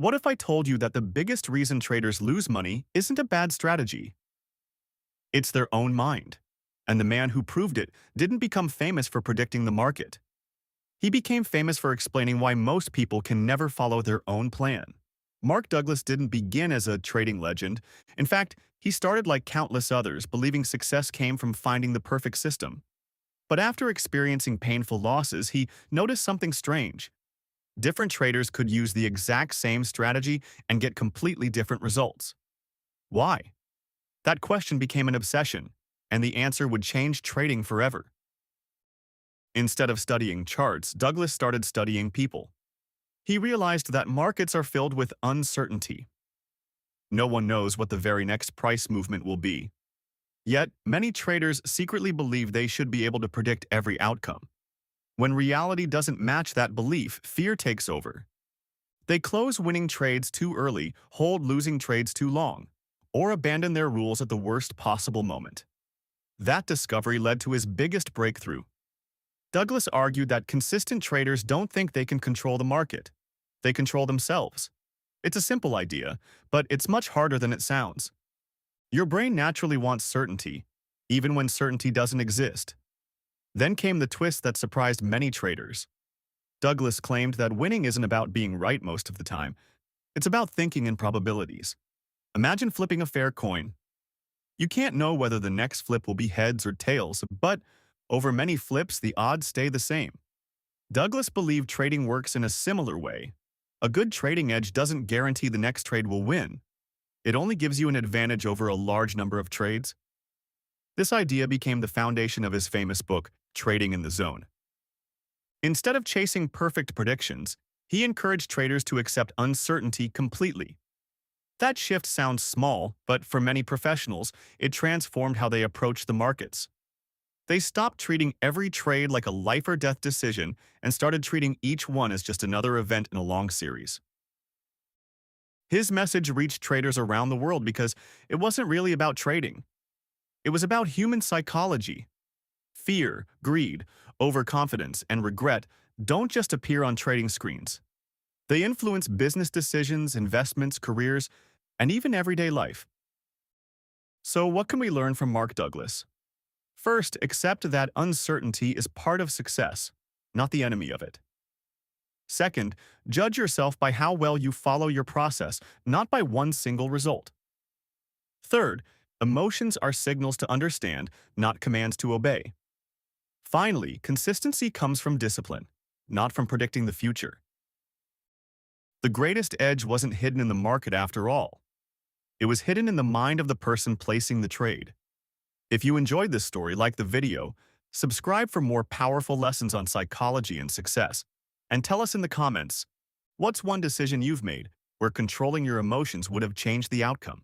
What if I told you that the biggest reason traders lose money isn't a bad strategy? It's their own mind. And the man who proved it didn't become famous for predicting the market. He became famous for explaining why most people can never follow their own plan. Mark Douglas didn't begin as a trading legend. In fact, he started like countless others, believing success came from finding the perfect system. But after experiencing painful losses, he noticed something strange. Different traders could use the exact same strategy and get completely different results. Why? That question became an obsession, and the answer would change trading forever. Instead of studying charts, Douglas started studying people. He realized that markets are filled with uncertainty. No one knows what the very next price movement will be. Yet, many traders secretly believe they should be able to predict every outcome. When reality doesn't match that belief, fear takes over. They close winning trades too early, hold losing trades too long, or abandon their rules at the worst possible moment. That discovery led to his biggest breakthrough. Douglas argued that consistent traders don't think they can control the market. They control themselves. It's a simple idea, but it's much harder than it sounds. Your brain naturally wants certainty, even when certainty doesn't exist. Then came the twist that surprised many traders. Douglas claimed that winning isn't about being right most of the time. It's about thinking in probabilities. Imagine flipping a fair coin. You can't know whether the next flip will be heads or tails, but over many flips, the odds stay the same. Douglas believed trading works in a similar way. A good trading edge doesn't guarantee the next trade will win. It only gives you an advantage over a large number of trades. This idea became the foundation of his famous book, Trading in the Zone. Instead of chasing perfect predictions, he encouraged traders to accept uncertainty completely. That shift sounds small, but for many professionals, it transformed how they approach the markets. They stopped treating every trade like a life or death decision and started treating each one as just another event in a long series. His message reached traders around the world because it wasn't really about trading. It was about human psychology. Fear, greed, overconfidence, and regret don't just appear on trading screens. They influence business decisions, investments, careers, and even everyday life. So what can we learn from Mark Douglas? First, accept that uncertainty is part of success, not the enemy of it. Second, judge yourself by how well you follow your process, not by one single result. Third, emotions are signals to understand, not commands to obey. Finally, consistency comes from discipline, not from predicting the future. The greatest edge wasn't hidden in the market after all. It was hidden in the mind of the person placing the trade. If you enjoyed this story, like the video, subscribe for more powerful lessons on psychology and success, and tell us in the comments, what's one decision you've made where controlling your emotions would have changed the outcome?